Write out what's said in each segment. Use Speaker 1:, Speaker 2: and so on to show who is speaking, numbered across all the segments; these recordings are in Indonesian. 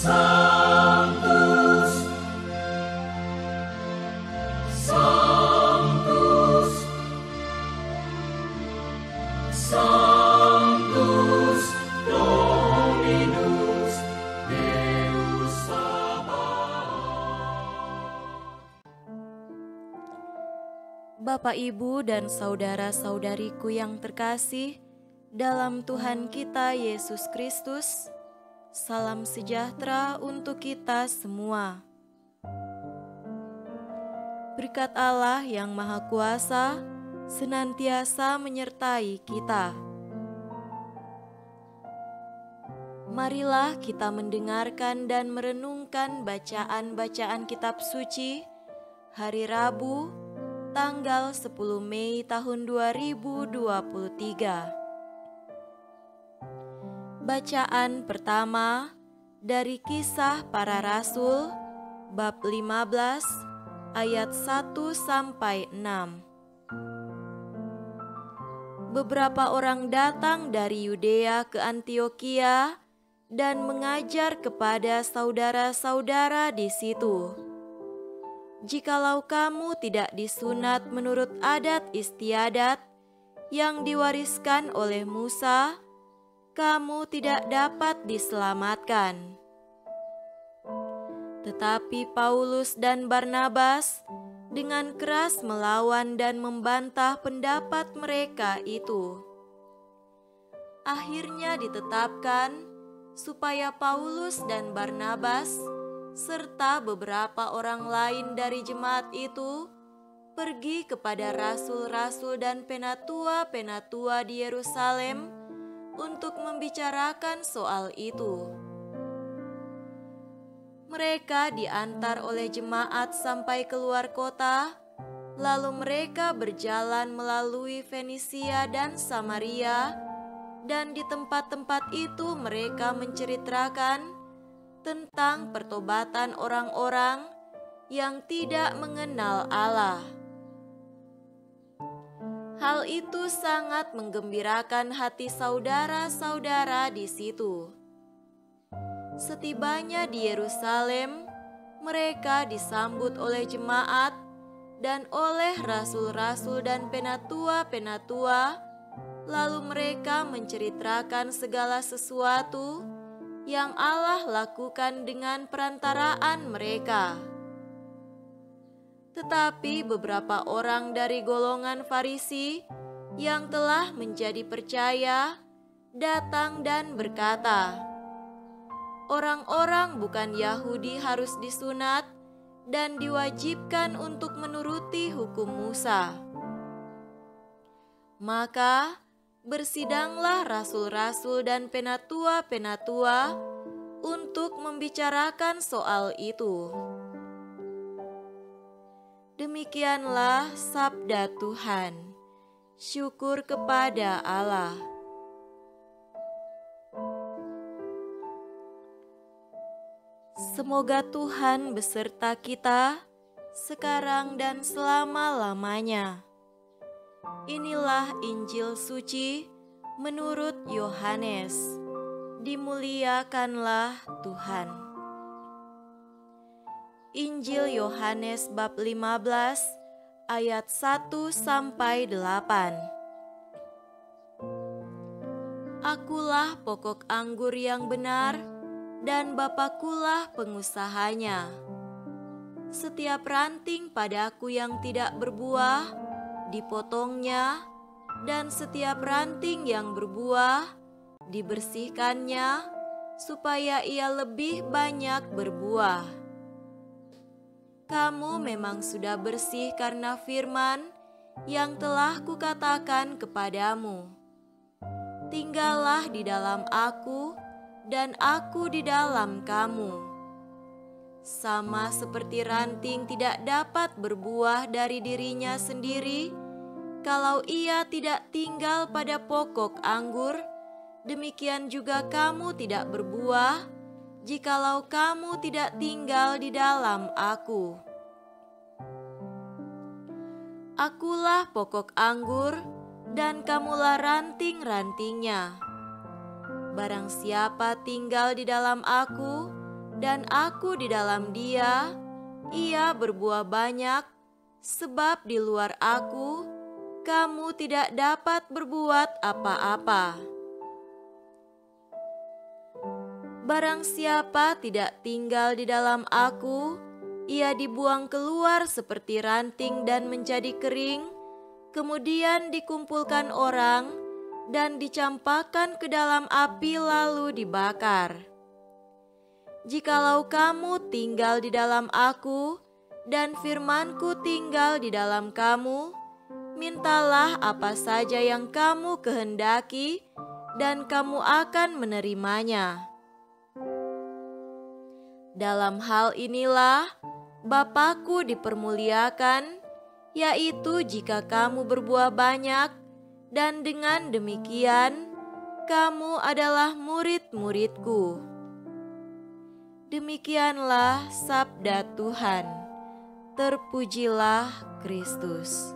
Speaker 1: Sanctus, Sanctus, Sanctus Dominus Deus Sabaoth.
Speaker 2: Bapak, Ibu, dan saudara-saudariku yang terkasih dalam Tuhan kita Yesus Kristus, salam sejahtera untuk kita semua. Berkat Allah yang Maha Kuasa senantiasa menyertai kita. Marilah kita mendengarkan dan merenungkan bacaan-bacaan kitab suci hari Rabu, tanggal 10 Mei tahun 2023. Bacaan pertama dari Kisah Para Rasul bab 15 ayat 1 sampai 6. Beberapa orang datang dari Yudea ke Antiokhia dan mengajar kepada saudara-saudara di situ. Jikalau kamu tidak disunat menurut adat istiadat yang diwariskan oleh Musa, kamu tidak dapat diselamatkan. Tetapi Paulus dan Barnabas dengan keras melawan dan membantah pendapat mereka itu. Akhirnya ditetapkan supaya Paulus dan Barnabas serta beberapa orang lain dari jemaat itu pergi kepada rasul-rasul dan penatua-penatua di Yerusalem untuk membicarakan soal itu. Mereka diantar oleh jemaat sampai keluar kota, lalu mereka berjalan melalui Fenisia dan Samaria, dan di tempat-tempat itu mereka menceritakan tentang pertobatan orang-orang yang tidak mengenal Allah. Hal itu sangat menggembirakan hati saudara-saudara di situ. Setibanya di Yerusalem, mereka disambut oleh jemaat dan oleh rasul-rasul dan penatua-penatua, lalu mereka menceritakan segala sesuatu yang Allah lakukan dengan perantaraan mereka. Tetapi beberapa orang dari golongan Farisi yang telah menjadi percaya datang dan berkata, orang-orang bukan Yahudi harus disunat dan diwajibkan untuk menuruti hukum Musa. Maka bersidanglah rasul-rasul dan penatua-penatua untuk membicarakan soal itu. Demikianlah sabda Tuhan. Syukur kepada Allah. Semoga Tuhan beserta kita sekarang dan selama-lamanya. Inilah Injil suci menurut Yohanes. Dimuliakanlah Tuhan. Injil Yohanes bab 15 ayat 1 sampai 8. Akulah pokok anggur yang benar dan Bapakulah pengusahanya. Setiap ranting padaku yang tidak berbuah dipotongnya, dan setiap ranting yang berbuah dibersihkannya supaya ia lebih banyak berbuah. Kamu memang sudah bersih karena firman yang telah kukatakan kepadamu. Tinggallah di dalam aku dan aku di dalam kamu. Sama seperti ranting tidak dapat berbuah dari dirinya sendiri kalau ia tidak tinggal pada pokok anggur, demikian juga kamu tidak berbuah jikalau kamu tidak tinggal di dalam aku. Akulah pokok anggur dan kamulah ranting-rantingnya. Barang siapa tinggal di dalam aku dan aku di dalam Dia, Ia berbuah banyak, sebab di luar aku, kamu tidak dapat berbuat apa-apa. Barang siapa tidak tinggal di dalam aku, ia dibuang keluar seperti ranting dan menjadi kering, kemudian dikumpulkan orang dan dicampakkan ke dalam api lalu dibakar. Jikalau kamu tinggal di dalam aku dan firman-Ku tinggal di dalam kamu, mintalah apa saja yang kamu kehendaki dan kamu akan menerimanya. Dalam hal inilah Bapa-Ku dipermuliakan, yaitu jika kamu berbuah banyak, dan dengan demikian kamu adalah murid-murid-Ku. Demikianlah sabda Tuhan. Terpujilah Kristus.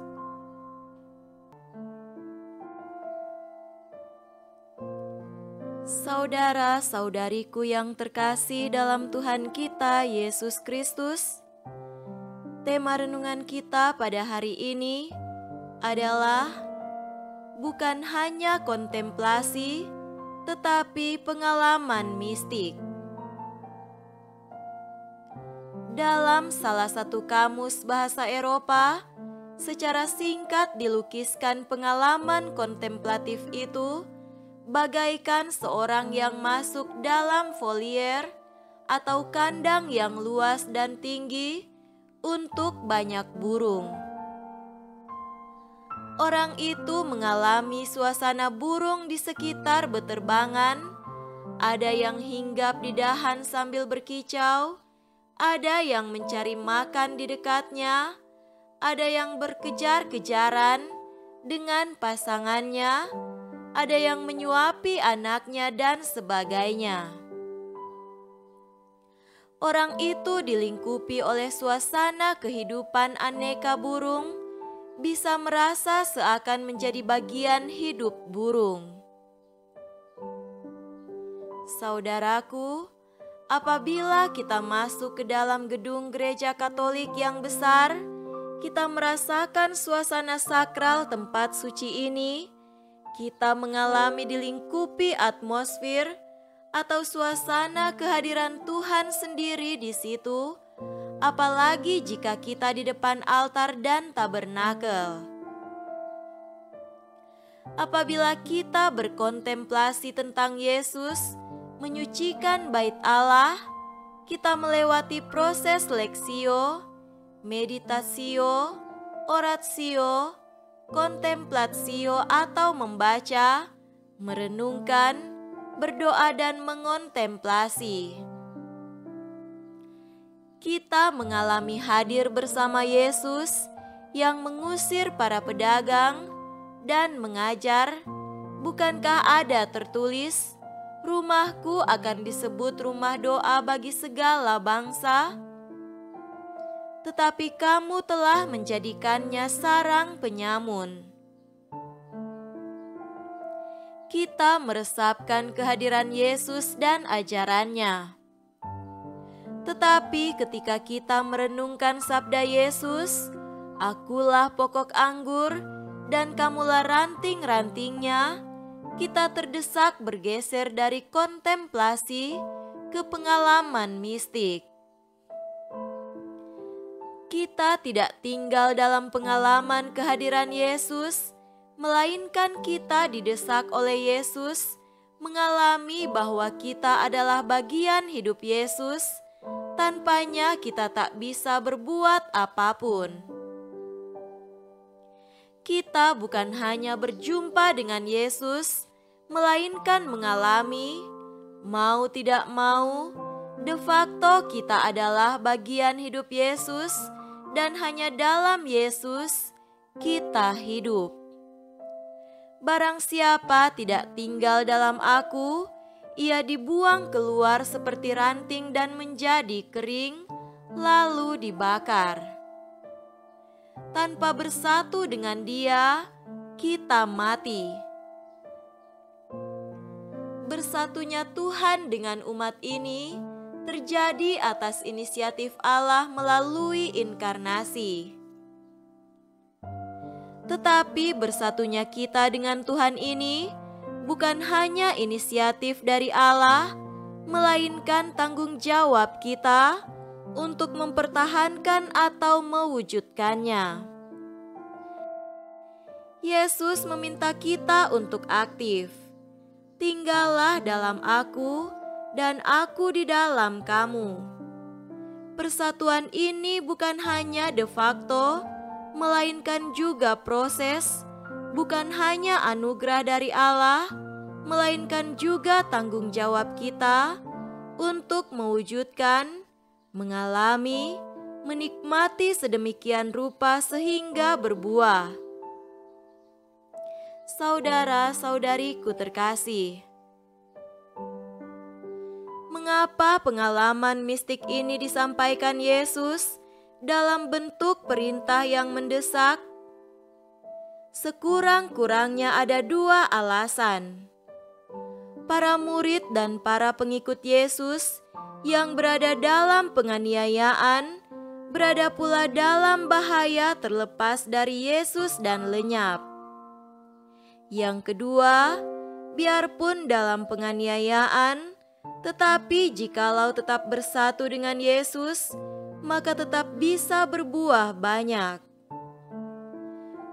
Speaker 2: Saudara-saudariku yang terkasih dalam Tuhan kita Yesus Kristus, tema renungan kita pada hari ini adalah bukan hanya kontemplasi, tetapi pengalaman mistik. Dalam salah satu kamus bahasa Eropa, secara singkat dilukiskan pengalaman kontemplatif itu bagaikan seorang yang masuk dalam volier atau kandang yang luas dan tinggi untuk banyak burung. Orang itu mengalami suasana burung di sekitar beterbangan, ada yang hinggap di dahan sambil berkicau, ada yang mencari makan di dekatnya, ada yang berkejar-kejaran dengan pasangannya, ada yang menyuapi anaknya dan sebagainya. Orang itu dilingkupi oleh suasana kehidupan aneka burung, bisa merasa seakan menjadi bagian hidup burung. Saudaraku, apabila kita masuk ke dalam gedung gereja Katolik yang besar, kita merasakan suasana sakral tempat suci ini. Kita mengalami dilingkupi atmosfer atau suasana kehadiran Tuhan sendiri di situ, apalagi jika kita di depan altar dan tabernakel. Apabila kita berkontemplasi tentang Yesus menyucikan bait Allah, kita melewati proses leksio, meditasio, oratio, kontemplatio atau membaca, merenungkan, berdoa dan mengontemplasi. Kita mengalami hadir bersama Yesus yang mengusir para pedagang dan mengajar, bukankah ada tertulis, rumahku akan disebut rumah doa bagi segala bangsa? Tetapi kamu telah menjadikannya sarang penyamun. Kita meresapkan kehadiran Yesus dan ajarannya. Tetapi ketika kita merenungkan sabda Yesus, akulah pokok anggur dan kamulah ranting-rantingnya, kita terdesak bergeser dari kontemplasi ke pengalaman mistik. Kita tidak tinggal dalam pengalaman kehadiran Yesus, melainkan kita didesak oleh Yesus mengalami bahwa kita adalah bagian hidup Yesus. Tanpanya kita tak bisa berbuat apapun. Kita bukan hanya berjumpa dengan Yesus, melainkan mengalami, mau tidak mau, de facto kita adalah bagian hidup Yesus, dan hanya dalam Yesus kita hidup. Barang siapa tidak tinggal dalam aku, ia dibuang keluar seperti ranting dan menjadi kering, lalu dibakar. Tanpa bersatu dengan Dia, kita mati. Bersatunya Tuhan dengan umat ini terjadi atas inisiatif Allah melalui inkarnasi. Tetapi bersatunya kita dengan Tuhan ini bukan hanya inisiatif dari Allah, melainkan tanggung jawab kita untuk mempertahankan atau mewujudkannya. Yesus meminta kita untuk aktif. Tinggallah dalam aku, dan aku di dalam kamu. Persatuan ini bukan hanya de facto, melainkan juga proses, bukan hanya anugerah dari Allah, melainkan juga tanggung jawab kita untuk mewujudkan, mengalami, menikmati sedemikian rupa sehingga berbuah. Saudara-saudariku terkasih, mengapa pengalaman mistik ini disampaikan Yesus dalam bentuk perintah yang mendesak? Sekurang-kurangnya ada dua alasan. Para murid dan para pengikut Yesus yang berada dalam penganiayaan berada pula dalam bahaya terlepas dari Yesus dan lenyap. Yang kedua, biarpun dalam penganiayaan, tetapi jikalau tetap bersatu dengan Yesus, maka tetap bisa berbuah banyak.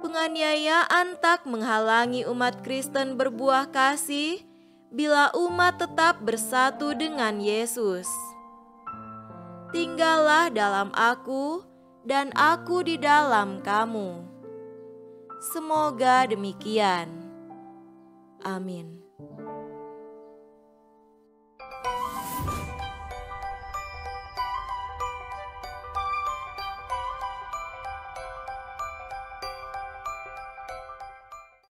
Speaker 2: Penganiayaan tak menghalangi umat Kristen berbuah kasih bila umat tetap bersatu dengan Yesus. Tinggallah dalam aku, dan aku di dalam kamu. Semoga demikian. Amin.